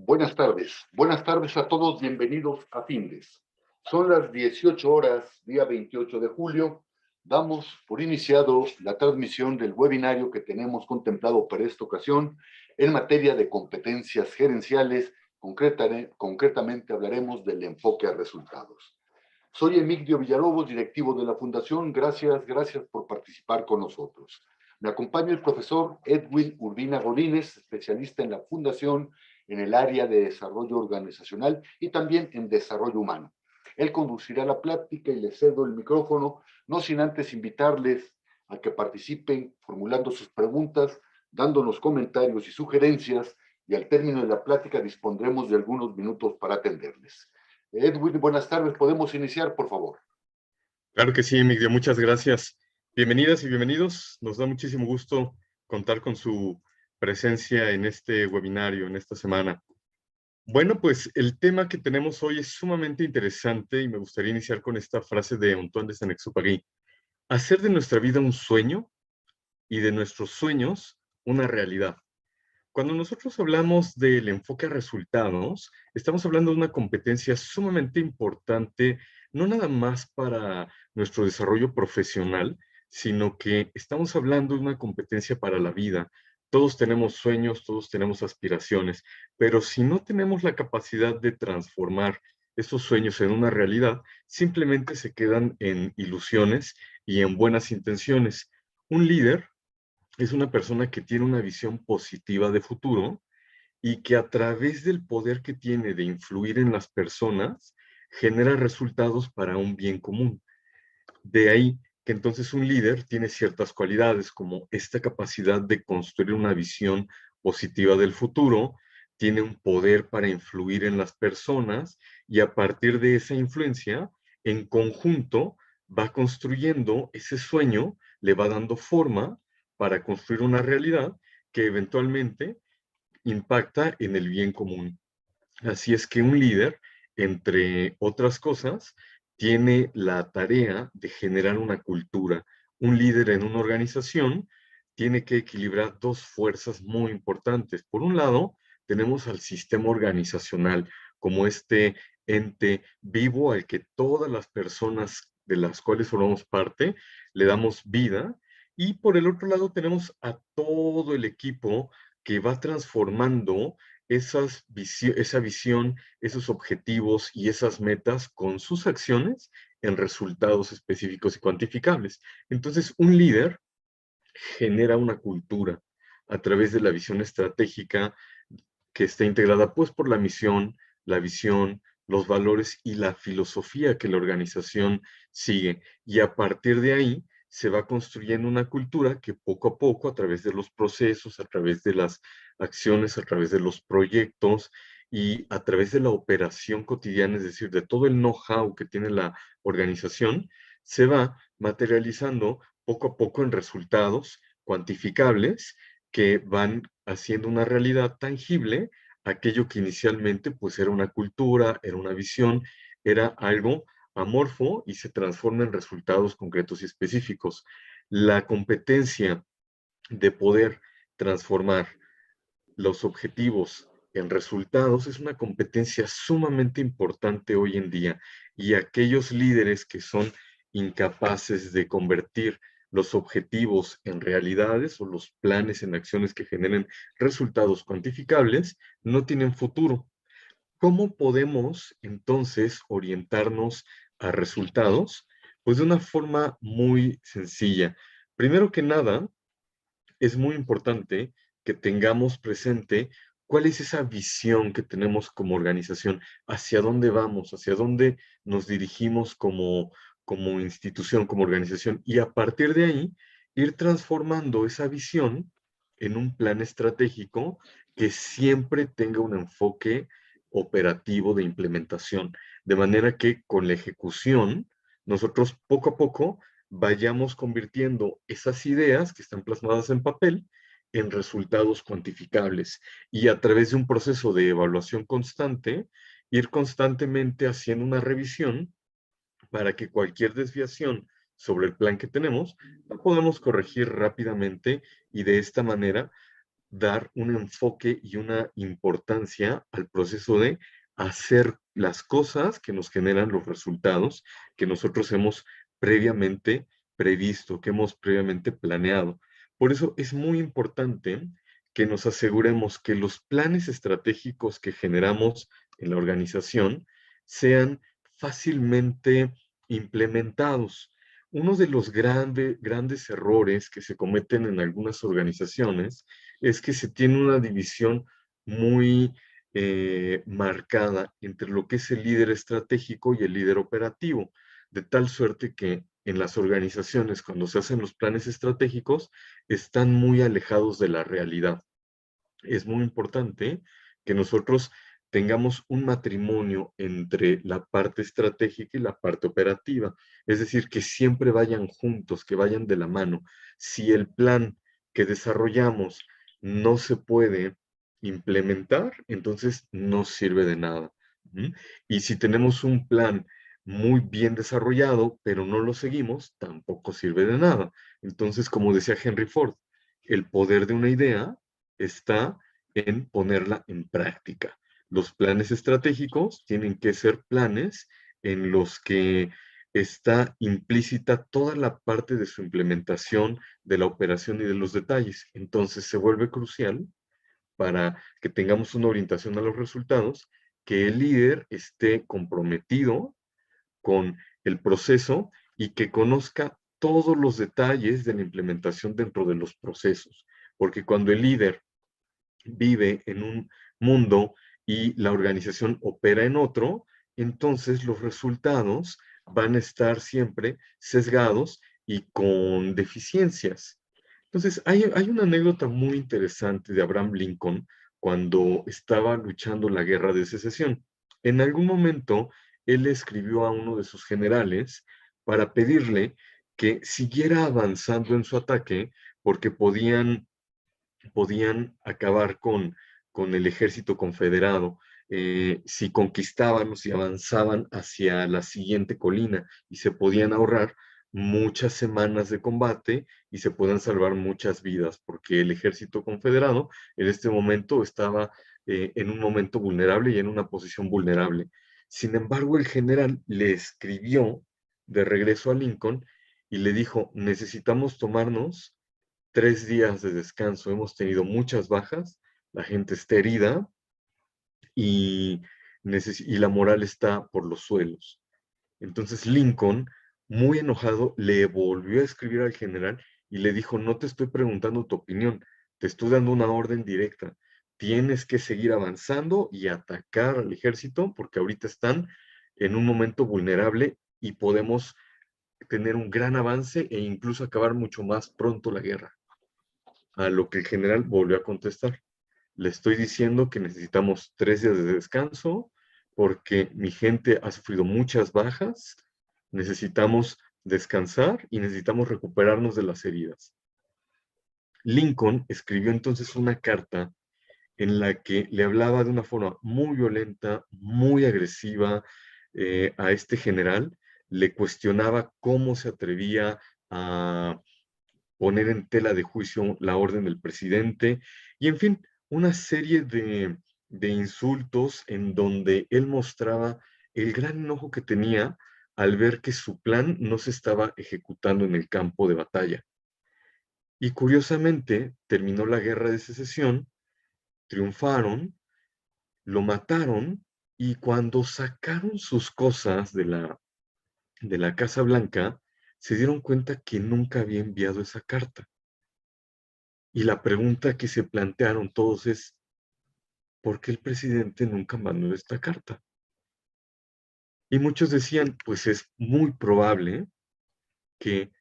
Buenas tardes a todos, bienvenidos a Findes. Son las 18 horas, día 28 de julio. Damos por iniciado la transmisión del webinario que tenemos contemplado para esta ocasión en materia de competencias gerenciales. Concretamente hablaremos del enfoque a resultados. Soy Emigdio Villalobos, directivo de la Fundación. Gracias por participar con nosotros. Me acompaña el profesor Edwin Urbina Godínez, especialista en la Fundación en el área de desarrollo organizacional y también en desarrollo humano. Él conducirá la plática y le cedo el micrófono, no sin antes invitarles a que participen formulando sus preguntas, dándonos comentarios y sugerencias, y al término de la plática dispondremos de algunos minutos para atenderles. Edwin, buenas tardes. ¿Podemos iniciar, por favor? Claro que sí, Miguel, muchas gracias. Bienvenidas y bienvenidos. Nos da muchísimo gusto contar con su presencia en este webinario, en esta semana. Bueno, pues el tema que tenemos hoy es sumamente interesante y me gustaría iniciar con esta frase de Antoine de Saint-Exupéry. Hacer de nuestra vida un sueño y de nuestros sueños una realidad. Cuando nosotros hablamos del enfoque a resultados, estamos hablando de una competencia sumamente importante, no nada más para nuestro desarrollo profesional, sino que estamos hablando de una competencia para la vida. Todos tenemos sueños, todos tenemos aspiraciones, pero si no tenemos la capacidad de transformar esos sueños en una realidad, simplemente se quedan en ilusiones y en buenas intenciones. Un líder es una persona que tiene una visión positiva de futuro y que a través del poder que tiene de influir en las personas, genera resultados para un bien común. De ahí que entonces un líder tiene ciertas cualidades como esta capacidad de construir una visión positiva del futuro, tiene un poder para influir en las personas y a partir de esa influencia, en conjunto, va construyendo ese sueño, le va dando forma para construir una realidad que eventualmente impacta en el bien común. Así es que un líder, entre otras cosas, tiene la tarea de generar una cultura. Un líder en una organización tiene que equilibrar dos fuerzas muy importantes. Por un lado, tenemos al sistema organizacional como este ente vivo al que todas las personas de las cuales formamos parte le damos vida. Y por el otro lado tenemos a todo el equipo que va transformando esa visión, esos objetivos y esas metas con sus acciones en resultados específicos y cuantificables. Entonces, un líder genera una cultura a través de la visión estratégica que está integrada pues por la misión, la visión, los valores y la filosofía que la organización sigue. Y a partir de ahí se va construyendo una cultura que poco a poco, a través de los procesos, a través de las acciones, a través de los proyectos y a través de la operación cotidiana, es decir, de todo el know-how que tiene la organización, se va materializando poco a poco en resultados cuantificables que van haciendo una realidad tangible aquello que inicialmente pues era una cultura, era una visión, era algo amorfo y se transforma en resultados concretos y específicos. La competencia de poder transformar los objetivos en resultados es una competencia sumamente importante hoy en día y aquellos líderes que son incapaces de convertir los objetivos en realidades o los planes en acciones que generen resultados cuantificables no tienen futuro. ¿Cómo podemos entonces orientarnos a resultados? Pues de una forma muy sencilla. Primero que nada, es muy importante que tengamos presente cuál es esa visión que tenemos como organización, hacia dónde vamos, hacia dónde nos dirigimos como institución, como organización, y a partir de ahí ir transformando esa visión en un plan estratégico que siempre tenga un enfoque operativo de implementación, de manera que con la ejecución nosotros poco a poco vayamos convirtiendo esas ideas que están plasmadas en papel en resultados cuantificables y a través de un proceso de evaluación constante, ir constantemente haciendo una revisión para que cualquier desviación sobre el plan que tenemos la podamos corregir rápidamente y de esta manera dar un enfoque y una importancia al proceso de hacer las cosas que nos generan los resultados que nosotros hemos previamente previsto, que hemos previamente planeado. Por eso es muy importante que nos aseguremos que los planes estratégicos que generamos en la organización sean fácilmente implementados. Uno de los grandes errores que se cometen en algunas organizaciones es que se tiene una división muy marcada entre lo que es el líder estratégico y el líder operativo, de tal suerte que en las organizaciones, cuando se hacen los planes estratégicos, están muy alejados de la realidad. Es muy importante que nosotros tengamos un matrimonio entre la parte estratégica y la parte operativa. Es decir, que siempre vayan juntos, que vayan de la mano. Si el plan que desarrollamos no se puede implementar, entonces no sirve de nada. Y si tenemos un plan muy bien desarrollado, pero no lo seguimos, tampoco sirve de nada. Entonces, como decía Henry Ford, el poder de una idea está en ponerla en práctica. Los planes estratégicos tienen que ser planes en los que está implícita toda la parte de su implementación, de la operación y de los detalles. Entonces se vuelve crucial para que tengamos una orientación a los resultados, que el líder esté comprometido con el proceso y que conozca todos los detalles de la implementación dentro de los procesos. Porque cuando el líder vive en un mundo y la organización opera en otro, entonces los resultados van a estar siempre sesgados y con deficiencias. Entonces, hay una anécdota muy interesante de Abraham Lincoln cuando estaba luchando la guerra de secesión. En algún momento, él escribió a uno de sus generales para pedirle que siguiera avanzando en su ataque porque podían acabar con el ejército confederado si conquistaban o si avanzaban hacia la siguiente colina y se podían ahorrar muchas semanas de combate y se pueden salvar muchas vidas, porque el ejército confederado en este momento estaba en un momento vulnerable y en una posición vulnerable. Sin embargo, el general le escribió de regreso a Lincoln y le dijo, necesitamos tomarnos 3 días de descanso. Hemos tenido muchas bajas, la gente está herida y, y la moral está por los suelos. Entonces Lincoln, muy enojado, le volvió a escribir al general y le dijo, no te estoy preguntando tu opinión, te estoy dando una orden directa. Tienes que seguir avanzando y atacar al ejército porque ahorita están en un momento vulnerable y podemos tener un gran avance e incluso acabar mucho más pronto la guerra. A lo que el general volvió a contestar. Le estoy diciendo que necesitamos 3 días de descanso porque mi gente ha sufrido muchas bajas, necesitamos descansar y necesitamos recuperarnos de las heridas. Lincoln escribió entonces una carta en la que le hablaba de una forma muy violenta, muy agresiva a este general, le cuestionaba cómo se atrevía a poner en tela de juicio la orden del presidente y, en fin, una serie de insultos en donde él mostraba el gran enojo que tenía al ver que su plan no se estaba ejecutando en el campo de batalla. Y curiosamente, terminó la guerra de secesión, triunfaron, lo mataron y cuando sacaron sus cosas de la Casa Blanca, se dieron cuenta que nunca había enviado esa carta. Y la pregunta que se plantearon todos es, ¿por qué el presidente nunca mandó esta carta? Y muchos decían, pues es muy probable que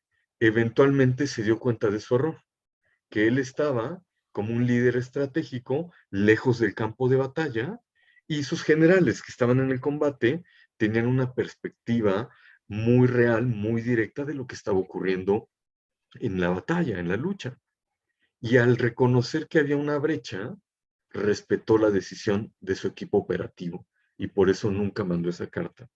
eventualmente se dio cuenta de su error, que él estaba como un líder estratégico lejos del campo de batalla y sus generales que estaban en el combate tenían una perspectiva muy real, muy directa de lo que estaba ocurriendo en la batalla, en la lucha. Y al reconocer que había una brecha, respetó la decisión de su equipo operativo y por eso nunca mandó esa carta.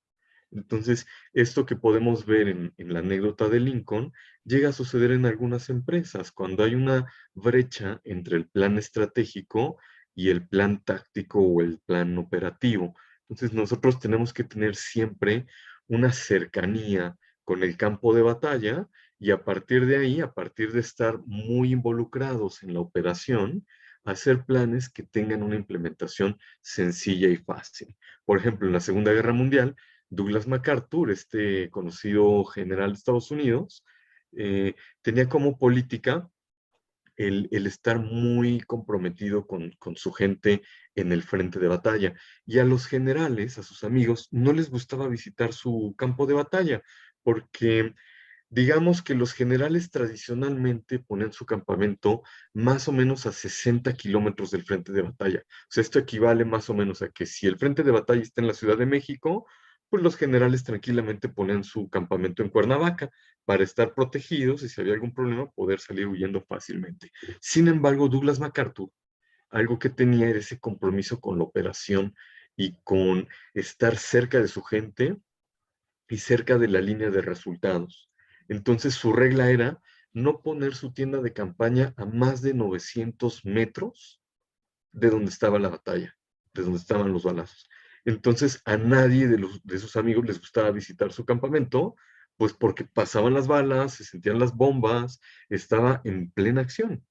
Entonces, esto que podemos ver en la anécdota de Lincoln llega a suceder en algunas empresas, cuando hay una brecha entre el plan estratégico y el plan táctico o el plan operativo. Entonces, nosotros tenemos que tener siempre una cercanía con el campo de batalla y a partir de ahí, a partir de estar muy involucrados en la operación, hacer planes que tengan una implementación sencilla y fácil. Por ejemplo, en la Segunda Guerra Mundial, Douglas MacArthur, este conocido general de Estados Unidos, tenía como política el estar muy comprometido con su gente en el frente de batalla. Y a los generales, a sus amigos, no les gustaba visitar su campo de batalla, porque digamos que los generales tradicionalmente ponen su campamento más o menos a 60 kilómetros del frente de batalla. O sea, esto equivale más o menos a que si el frente de batalla está en la Ciudad de México, pues los generales tranquilamente ponen su campamento en Cuernavaca para estar protegidos y si había algún problema poder salir huyendo fácilmente. Sin embargo, Douglas MacArthur, algo que tenía era ese compromiso con la operación y con estar cerca de su gente y cerca de la línea de resultados. Entonces su regla era no poner su tienda de campaña a más de 900 metros de donde estaba la batalla, de donde estaban los balazos. Entonces a nadie de sus amigos les gustaba visitar su campamento, pues porque pasaban las balas, se sentían las bombas, estaba en plena acción.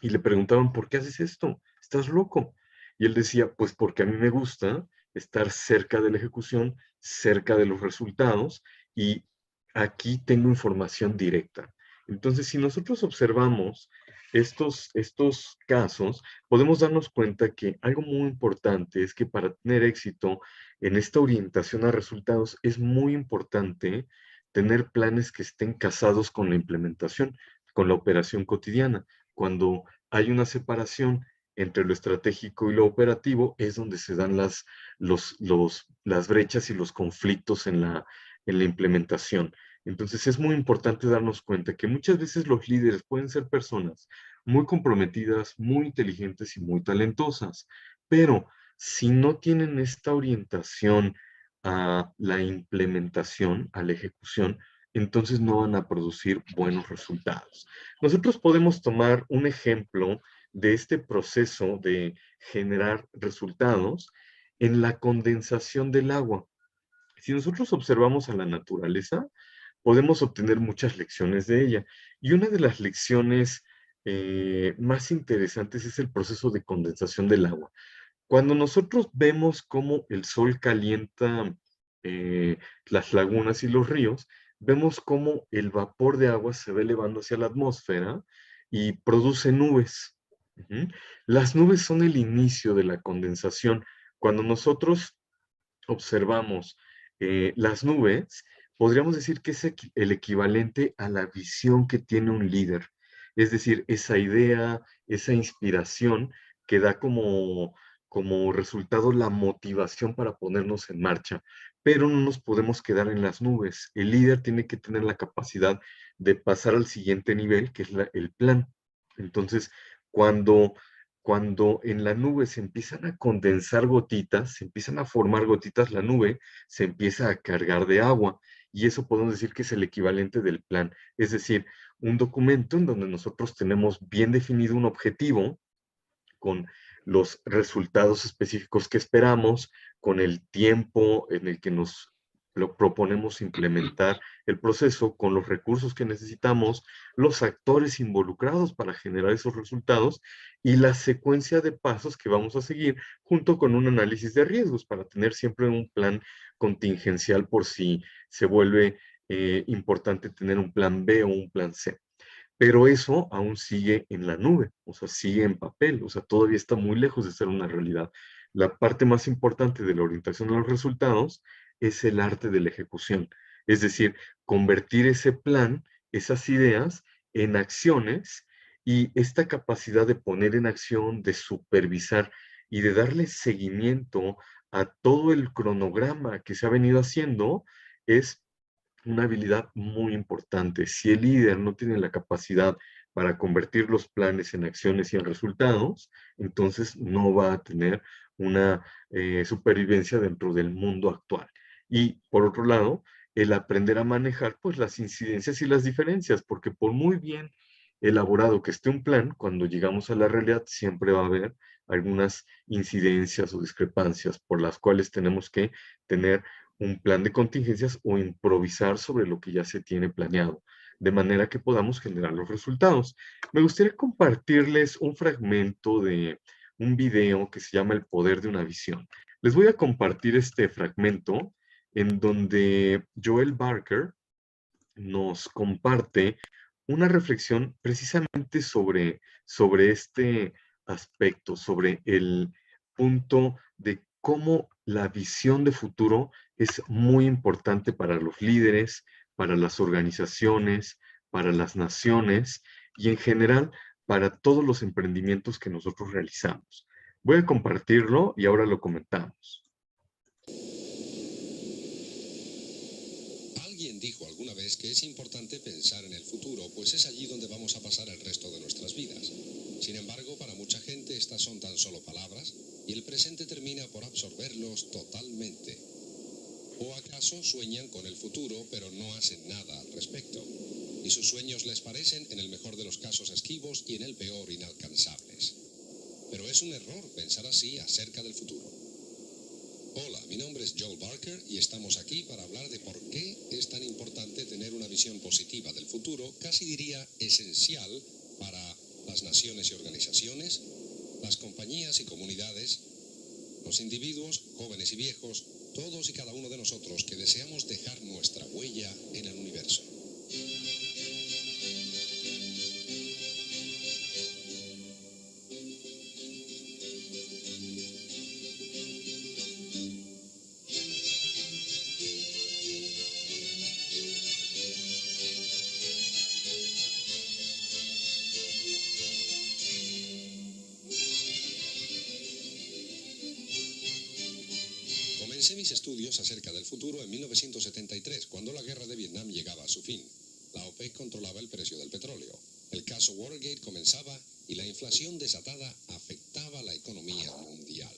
Y le preguntaban, ¿por qué haces esto? ¿Estás loco? Y él decía, pues porque a mí me gusta estar cerca de la ejecución, cerca de los resultados, y aquí tengo información directa. Entonces, si nosotros observamos estos casos, podemos darnos cuenta que algo muy importante es que para tener éxito en esta orientación a resultados es muy importante tener planes que estén casados con la implementación, con la operación cotidiana. Cuando hay una separación entre lo estratégico y lo operativo, es donde se dan las brechas y los conflictos en la implementación. Entonces es muy importante darnos cuenta que muchas veces los líderes pueden ser personas muy comprometidas, muy inteligentes y muy talentosas, pero si no tienen esta orientación a la implementación, a la ejecución, entonces no van a producir buenos resultados. Nosotros podemos tomar un ejemplo de este proceso de generar resultados en la condensación del agua. Si nosotros observamos a la naturaleza, podemos obtener muchas lecciones de ella. Y una de las lecciones más interesantes es el proceso de condensación del agua. Cuando nosotros vemos cómo el sol calienta las lagunas y los ríos, vemos cómo el vapor de agua se va elevando hacia la atmósfera y produce nubes. Ujú. Las nubes son el inicio de la condensación. Cuando nosotros observamos las nubes, podríamos decir que es el equivalente a la visión que tiene un líder. Es decir, esa idea, esa inspiración que da como resultado la motivación para ponernos en marcha. Pero no nos podemos quedar en las nubes. El líder tiene que tener la capacidad de pasar al siguiente nivel, que es el plan. Entonces, cuando cuando en la nube se empiezan a condensar gotitas, se empiezan a formar gotitas, la nube se empieza a cargar de agua. Y eso podemos decir que es el equivalente del plan. Es decir, un documento en donde nosotros tenemos bien definido un objetivo con los resultados específicos que esperamos, con el tiempo en el que nos lo proponemos implementar el proceso, con los recursos que necesitamos, los actores involucrados para generar esos resultados y la secuencia de pasos que vamos a seguir junto con un análisis de riesgos para tener siempre un plan contingencial por si se vuelve importante tener un plan B o un plan C. Pero eso aún sigue en la nube, o sea, sigue en papel, o sea, todavía está muy lejos de ser una realidad. La parte más importante de la orientación a los resultados es el arte de la ejecución, es decir, convertir ese plan, esas ideas, en acciones y esta capacidad de poner en acción, de supervisar y de darle seguimiento a todo el cronograma que se ha venido haciendo es una habilidad muy importante. Si el líder no tiene la capacidad para convertir los planes en acciones y en resultados, entonces no va a tener una supervivencia dentro del mundo actual. Y por otro lado, el aprender a manejar pues las incidencias y las diferencias, porque por muy bien elaborado que esté un plan, cuando llegamos a la realidad siempre va a haber algunas incidencias o discrepancias por las cuales tenemos que tener un plan de contingencias o improvisar sobre lo que ya se tiene planeado, de manera que podamos generar los resultados. Me gustaría compartirles un fragmento de un video que se llama El poder de una visión. Les voy a compartir este fragmento en donde Joel Barker nos comparte una reflexión precisamente sobre este aspecto, sobre el punto de cómo la visión de futuro es muy importante para los líderes, para las organizaciones, para las naciones y en general para todos los emprendimientos que nosotros realizamos. Voy a compartirlo y ahora lo comentamos. Alguien dijo alguna vez que es importante pensar en el futuro, pues es allí donde vamos a pasar el resto de nuestras vidas. Sin embargo, para mucha gente estas son tan solo palabras y el presente termina por absorberlos totalmente. ¿O acaso sueñan con el futuro pero no hacen nada al respecto? Y sus sueños les parecen, en el mejor de los casos, esquivos y en el peor, inalcanzables. Pero es un error pensar así acerca del futuro. Hola, mi nombre es Joel Barker y estamos aquí para hablar de por qué es tan importante tener una visión positiva del futuro, casi diría esencial para las naciones y organizaciones, las compañías y comunidades, los individuos, jóvenes y viejos, todos y cada uno de nosotros que deseamos dejar nuestra huella en el universo. Comencé mis estudios acerca del futuro en 1973, cuando la guerra de Vietnam llegaba a su fin. La OPEC controlaba el precio del petróleo. El caso Watergate comenzaba y la inflación desatada afectaba la economía mundial.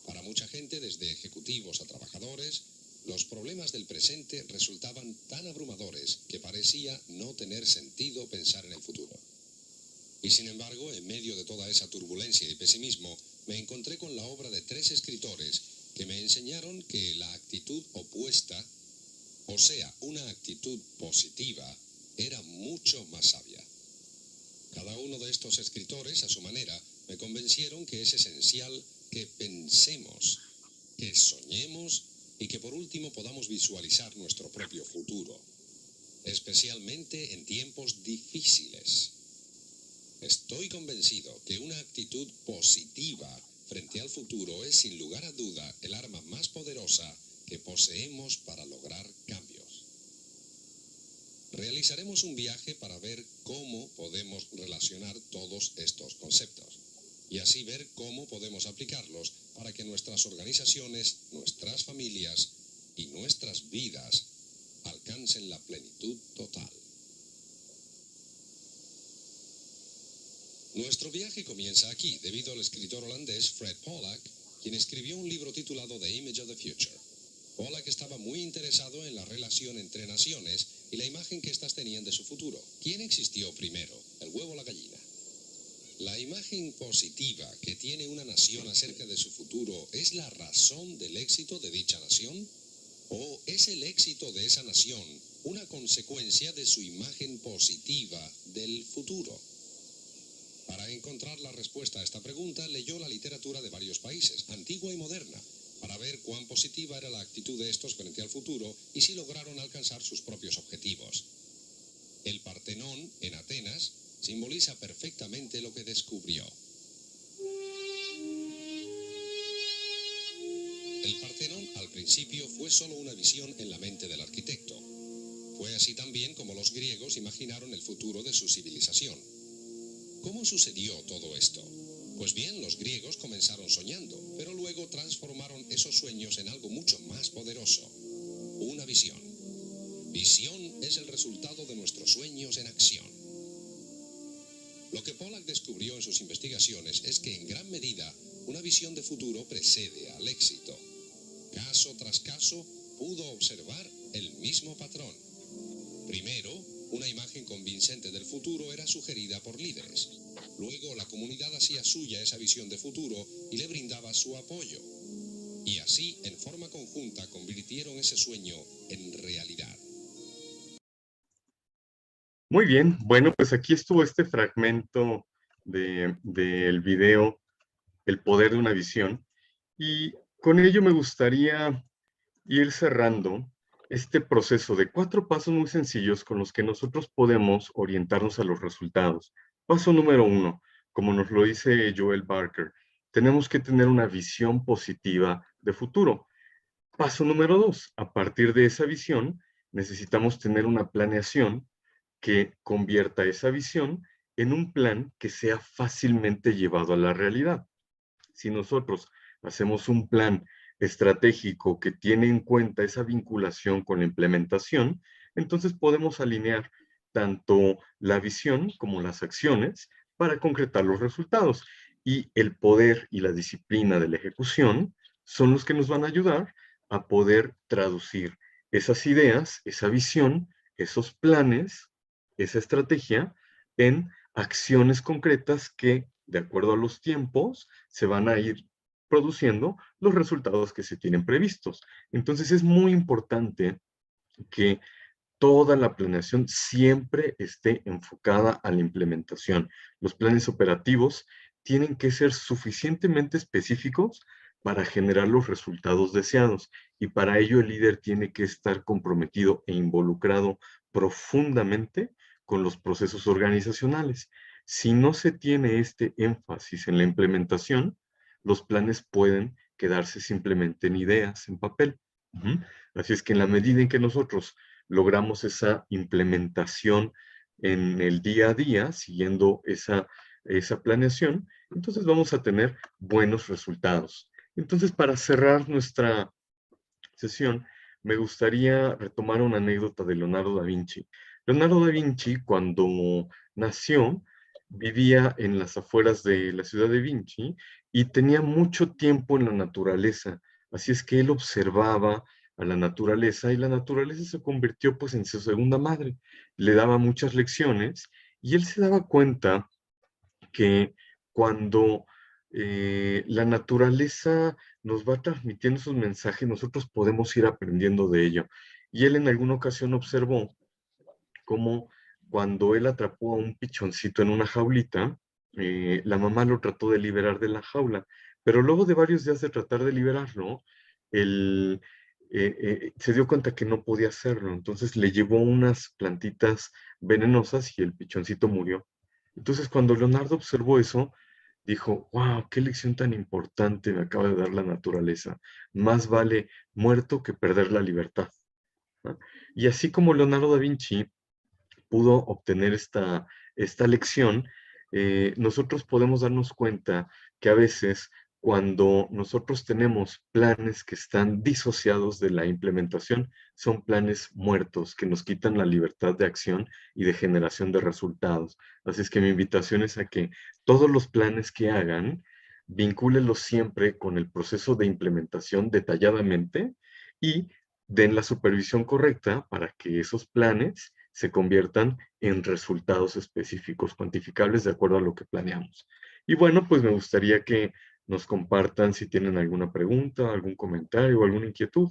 Para mucha gente, desde ejecutivos a trabajadores, los problemas del presente resultaban tan abrumadores que parecía no tener sentido pensar en el futuro. Y sin embargo, en medio de toda esa turbulencia y pesimismo, me encontré con la obra de 3 escritores que me enseñaron que la actitud opuesta, o sea, una actitud positiva, era mucho más sabia. Cada uno de estos escritores, a su manera, me convencieron que es esencial que pensemos, que soñemos y que por último podamos visualizar nuestro propio futuro, especialmente en tiempos difíciles. Estoy convencido que una actitud positiva frente al futuro es sin lugar a duda el arma más poderosa que poseemos para lograr cambios. Realizaremos un viaje para ver cómo podemos relacionar todos estos conceptos y así ver cómo podemos aplicarlos para que nuestras organizaciones, nuestras familias y nuestras vidas alcancen la plenitud total. Nuestro viaje comienza aquí, debido al escritor holandés Fred Pollack, quien escribió un libro titulado The Image of the Future. Pollack estaba muy interesado en la relación entre naciones y la imagen que éstas tenían de su futuro. ¿Quién existió primero, el huevo o la gallina? La imagen positiva que tiene una nación acerca de su futuro es la razón del éxito de dicha nación, ¿o es el éxito de esa nación una consecuencia de su imagen positiva del futuro? Para encontrar la respuesta a esta pregunta, leyó la literatura de varios países, antigua y moderna, para ver cuán positiva era la actitud de estos frente al futuro y si lograron alcanzar sus propios objetivos. El Partenón, en Atenas, simboliza perfectamente lo que descubrió. El Partenón, al principio, fue solo una visión en la mente del arquitecto. Fue así también como los griegos imaginaron el futuro de su civilización. ¿Cómo sucedió todo esto? Pues bien, los griegos comenzaron soñando, pero luego transformaron esos sueños en algo mucho más poderoso, una visión. Visión es el resultado de nuestros sueños en acción. Lo que Pollack descubrió en sus investigaciones es que en gran medida una visión de futuro precede al éxito. Caso tras caso, pudo observar el mismo patrón. Primero, una imagen convincente del futuro era sugerida por líderes. Luego, la comunidad hacía suya esa visión de futuro y le brindaba su apoyo. Y así, en forma conjunta, convirtieron ese sueño en realidad. Muy bien, bueno, pues aquí estuvo este fragmento del video El poder de una visión, y con ello me gustaría ir cerrando este proceso de 4 pasos muy sencillos con los que nosotros podemos orientarnos a los resultados. Paso número 1, como nos lo dice Joel Barker, tenemos que tener una visión positiva de futuro. Paso número 2, a partir de esa visión, necesitamos tener una planeación que convierta esa visión en un plan que sea fácilmente llevado a la realidad. Si nosotros hacemos un plan estratégico que tiene en cuenta esa vinculación con la implementación, entonces podemos alinear tanto la visión como las acciones para concretar los resultados. Y el poder y la disciplina de la ejecución son los que nos van a ayudar a poder traducir esas ideas, esa visión, esos planes, esa estrategia en acciones concretas que, de acuerdo a los tiempos, se van a ir produciendo los resultados que se tienen previstos. Entonces es muy importante que toda la planeación siempre esté enfocada a la implementación. Los planes operativos tienen que ser suficientemente específicos para generar los resultados deseados, y para ello el líder tiene que estar comprometido e involucrado profundamente con los procesos organizacionales. Si no se tiene este énfasis en la implementación, los planes pueden quedarse simplemente en ideas, en papel. Así es que en la medida en que nosotros logramos esa implementación en el día a día, siguiendo esa planeación, entonces vamos a tener buenos resultados. Entonces, para cerrar nuestra sesión, me gustaría retomar una anécdota de Leonardo da Vinci. Leonardo da Vinci, cuando nació, vivía en las afueras de la ciudad de Vinci y tenía mucho tiempo en la naturaleza. Así es que él observaba a la naturaleza y la naturaleza se convirtió pues en su segunda madre. Le daba muchas lecciones y él se daba cuenta que cuando la naturaleza nos va transmitiendo esos mensajes, nosotros podemos ir aprendiendo de ello. Y él en alguna ocasión observó cómo cuando él atrapó a un pichoncito en una jaulita, la mamá lo trató de liberar de la jaula, pero luego de varios días de tratar de liberarlo, él se dio cuenta que no podía hacerlo, entonces le llevó unas plantitas venenosas y el pichoncito murió. Entonces cuando Leonardo observó eso, dijo, wow, qué lección tan importante me acaba de dar la naturaleza. Más vale muerto que perder la libertad, ¿no? Y así como Leonardo da Vinci pudo obtener esta lección, nosotros podemos darnos cuenta que a veces cuando nosotros tenemos planes que están disociados de la implementación, son planes muertos que nos quitan la libertad de acción y de generación de resultados. Así es que mi invitación es a que todos los planes que hagan, vincúlenlos siempre con el proceso de implementación detalladamente y den la supervisión correcta para que esos planes se conviertan en resultados específicos, cuantificables de acuerdo a lo que planeamos. Y bueno, pues me gustaría que nos compartan si tienen alguna pregunta, algún comentario o alguna inquietud.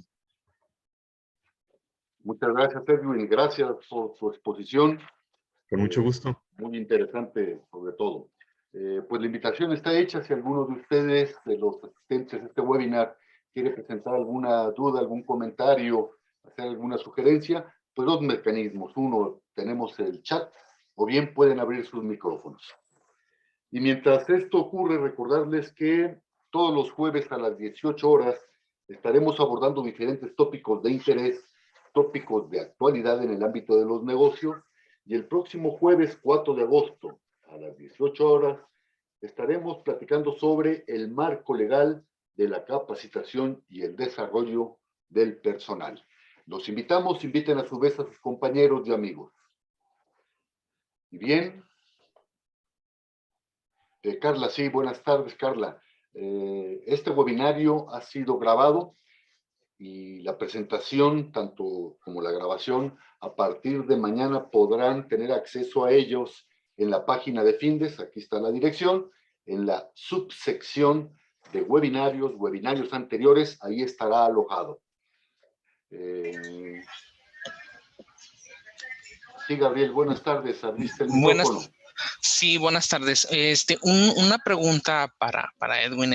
Muchas gracias, Edwin. Gracias por su exposición. Con mucho gusto. Muy interesante, sobre todo. Pues la invitación está hecha. Si alguno de ustedes, de los asistentes a este webinar, quiere presentar alguna duda, algún comentario, hacer alguna sugerencia, pues dos mecanismos. Uno, tenemos el chat, o bien pueden abrir sus micrófonos. Y mientras esto ocurre, recordarles que todos los jueves a las 18 horas estaremos abordando diferentes tópicos de interés, tópicos de actualidad en el ámbito de los negocios. Y el próximo jueves 4 de agosto a las 18 horas estaremos platicando sobre el marco legal de la capacitación y el desarrollo del personal. Los invitamos, inviten a su vez a sus compañeros y amigos. Y bien, Carla, sí, buenas tardes, Carla. Este webinario ha sido grabado. y la presentación, tanto como la grabación, a partir de mañana podrán tener acceso a ellos en la página de Findes, aquí está la dirección, en la subsección de webinarios anteriores, ahí estará alojado. Sí, Gabriel, buenas tardes, abriste el micrófono. Sí, buenas tardes. Una pregunta para Edwin,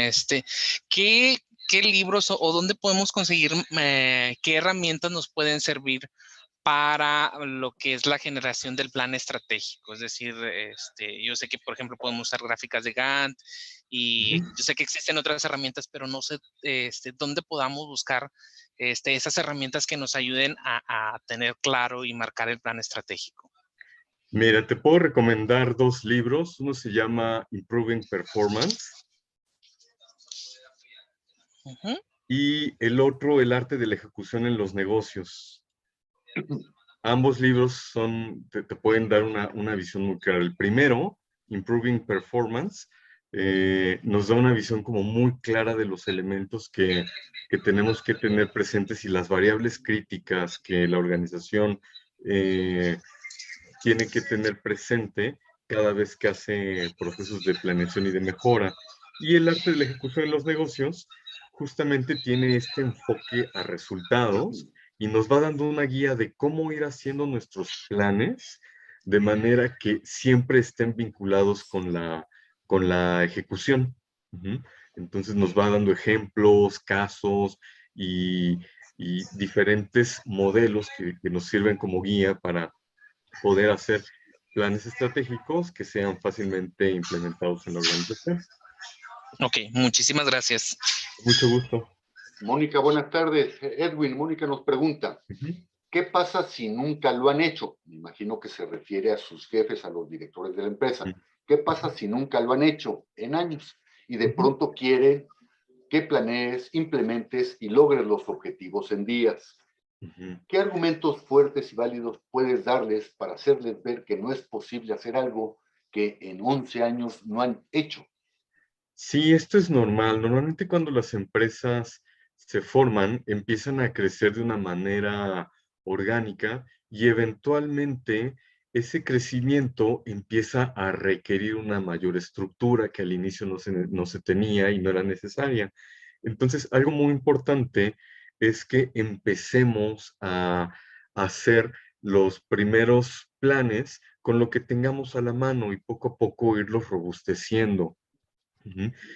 ¿qué libros o dónde podemos conseguir, qué herramientas nos pueden servir para lo que es la generación del plan estratégico? Es decir, yo sé que, por ejemplo, podemos usar gráficas de Gantt y yo sé que existen otras herramientas, pero no sé dónde podamos buscar esas herramientas que nos ayuden a tener claro y marcar el plan estratégico. Mira, te puedo recomendar 2 libros. Uno se llama Improving Performance y el otro, El arte de la ejecución en los negocios. Ambos libros te pueden dar una visión muy clara. El primero, Improving Performance, nos da una visión como muy clara de los elementos que tenemos que tener presentes y las variables críticas que la organización tiene que tener presente cada vez que hace procesos de planeación y de mejora. Y el arte de la ejecución en los negocios justamente tiene este enfoque a resultados y nos va dando una guía de cómo ir haciendo nuestros planes de manera que siempre estén vinculados con la ejecución. Entonces nos va dando ejemplos, casos y diferentes modelos que nos sirven como guía para poder hacer planes estratégicos que sean fácilmente implementados en la organización. Ok, muchísimas gracias. Mucho gusto. Mónica, buenas tardes. Edwin, Mónica nos pregunta, ¿qué pasa si nunca lo han hecho? Me imagino que se refiere a sus jefes, a los directores de la empresa. ¿Qué pasa si nunca lo han hecho en años y de pronto quieren que planees, implementes y logres los objetivos en días? ¿Qué argumentos fuertes y válidos puedes darles para hacerles ver que no es posible hacer algo que en 11 años no han hecho? Sí, esto es normal. Normalmente cuando las empresas se forman, empiezan a crecer de una manera orgánica y eventualmente ese crecimiento empieza a requerir una mayor estructura que al inicio no se tenía y no era necesaria. Entonces, algo muy importante es que empecemos a hacer los primeros planes con lo que tengamos a la mano y poco a poco irlos robusteciendo.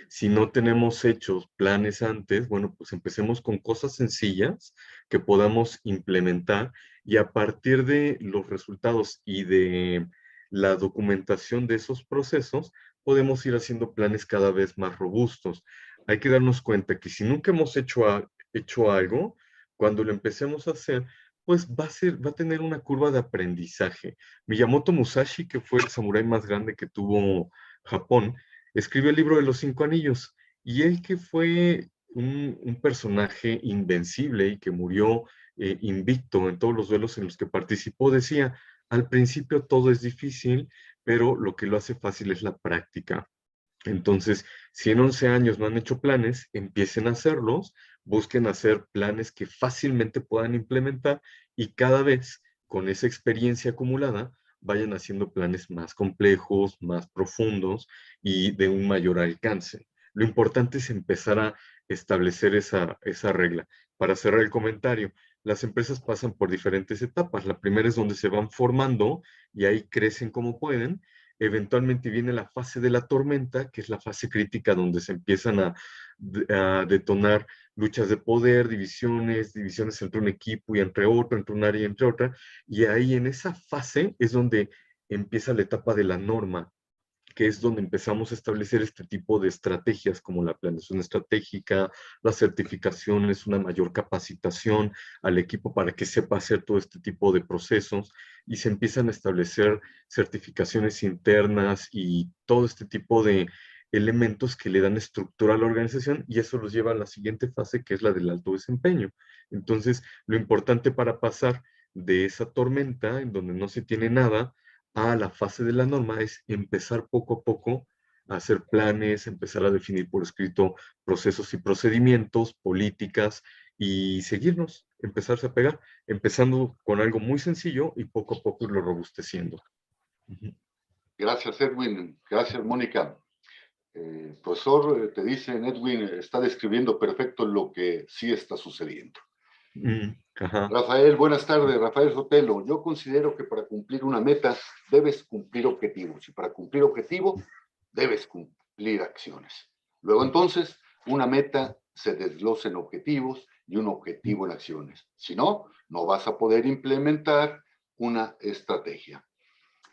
Si no tenemos hechos planes antes, bueno, pues empecemos con cosas sencillas que podamos implementar y a partir de los resultados y de la documentación de esos procesos, podemos ir haciendo planes cada vez más robustos. Hay que darnos cuenta que si nunca hemos hecho algo, cuando lo empecemos a hacer, pues va a tener una curva de aprendizaje. Miyamoto Musashi, que fue el samurái más grande que tuvo Japón, escribió el libro de los 5 anillos y él, que fue un personaje invencible y que murió invicto en todos los duelos en los que participó, decía, al principio todo es difícil, pero lo que lo hace fácil es la práctica. Entonces, si en 11 años no han hecho planes, empiecen a hacerlos, busquen hacer planes que fácilmente puedan implementar y cada vez con esa experiencia acumulada vayan haciendo planes más complejos, más profundos y de un mayor alcance. Lo importante es empezar a establecer esa regla. Para cerrar el comentario, las empresas pasan por diferentes etapas. La primera es donde se van formando y ahí crecen como pueden. Eventualmente viene la fase de la tormenta, que es la fase crítica donde se empiezan a detonar luchas de poder, divisiones entre un equipo y entre otro, entre un área y entre otra, y ahí en esa fase es donde empieza la etapa de la norma, que es donde empezamos a establecer este tipo de estrategias como la planeación estratégica, las certificaciones, una mayor capacitación al equipo para que sepa hacer todo este tipo de procesos y se empiezan a establecer certificaciones internas y todo este tipo de elementos que le dan estructura a la organización y eso los lleva a la siguiente fase, que es la del alto desempeño. Entonces, lo importante para pasar de esa tormenta en donde no se tiene nada a la fase de la norma es empezar poco a poco a hacer planes, empezar a definir por escrito procesos y procedimientos, políticas y seguirnos, empezarse a pegar, empezando con algo muy sencillo y poco a poco irlo robusteciendo. Gracias, Edwin. Gracias, Mónica. Profesor, te dicen, Edwin está describiendo perfecto lo que sí está sucediendo. Ajá. Rafael, buenas tardes. Rafael Sotelo, yo considero que para cumplir una meta debes cumplir objetivos y para cumplir objetivos debes cumplir acciones. Luego entonces, una meta se desglosa en objetivos y un objetivo en acciones. Si no, no vas a poder implementar una estrategia.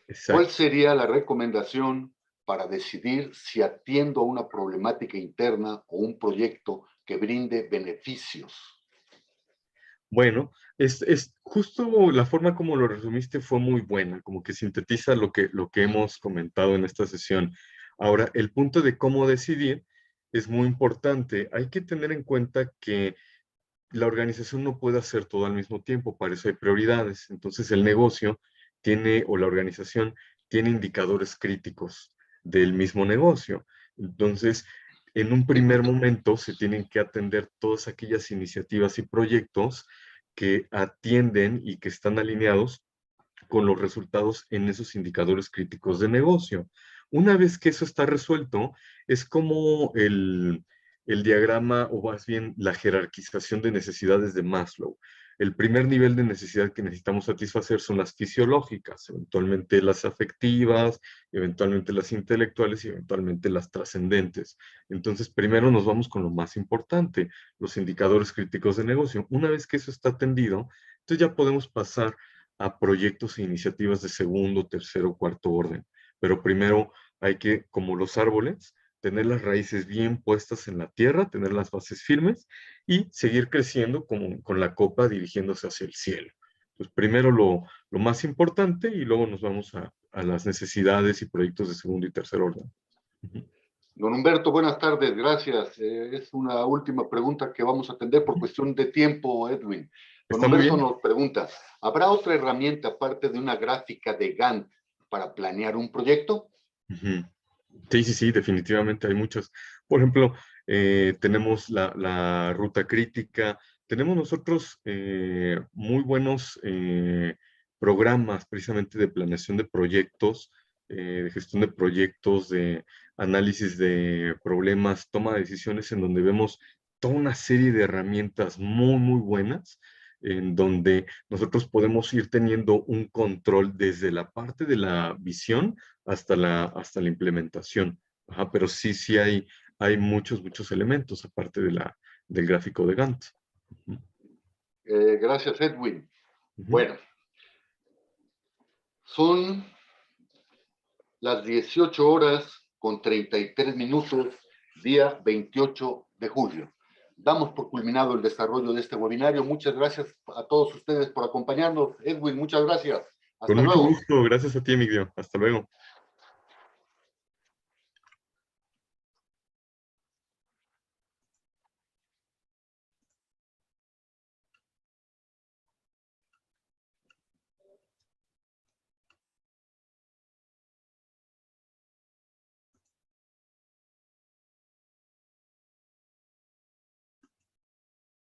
Exacto. ¿Cuál sería la recomendación para decidir si atiendo a una problemática interna o un proyecto que brinde beneficios? Bueno, es justo la forma como lo resumiste fue muy buena, como que sintetiza lo que hemos comentado en esta sesión. Ahora, el punto de cómo decidir es muy importante. Hay que tener en cuenta que la organización no puede hacer todo al mismo tiempo, para eso hay prioridades. Entonces el negocio tiene, o la organización tiene indicadores críticos del mismo negocio. Entonces, en un primer momento se tienen que atender todas aquellas iniciativas y proyectos que atienden y que están alineados con los resultados en esos indicadores críticos de negocio. Una vez que eso está resuelto, es como el diagrama, o más bien la jerarquización de necesidades de Maslow. El primer nivel de necesidad que necesitamos satisfacer son las fisiológicas, eventualmente las afectivas, eventualmente las intelectuales y eventualmente las trascendentes. Entonces, primero nos vamos con lo más importante, los indicadores críticos de negocio. Una vez que eso está atendido, entonces ya podemos pasar a proyectos e iniciativas de segundo, tercero, cuarto orden. Pero primero hay que, como los árboles, tener las raíces bien puestas en la tierra, tener las bases firmes y seguir creciendo con la copa dirigiéndose hacia el cielo. Pues primero lo más importante y luego nos vamos a las necesidades y proyectos de segundo y tercer orden. Don Humberto, buenas tardes, gracias. Es una última pregunta que vamos a atender por cuestión de tiempo, Edwin. Don Está muy Humberto bien. nos pregunta, ¿habrá otra herramienta aparte de una gráfica de Gantt para planear un proyecto? Sí, definitivamente hay muchas. Por ejemplo, tenemos la ruta crítica, tenemos nosotros muy buenos programas precisamente de planeación de proyectos, de gestión de proyectos, de análisis de problemas, toma de decisiones, en donde vemos toda una serie de herramientas muy buenas, en donde nosotros podemos ir teniendo un control desde la parte de la visión hasta la implementación. Ajá, pero sí hay muchos elementos aparte del gráfico de Gantt. Gracias, Edwin. Bueno, son las 18 horas con 33 minutos, día 28 de julio. Damos por culminado el desarrollo de este webinario. Muchas gracias a todos ustedes por acompañarnos. Edwin, muchas gracias. Con Hasta mucho luego. gusto. Gracias a ti, Emilio. Hasta luego.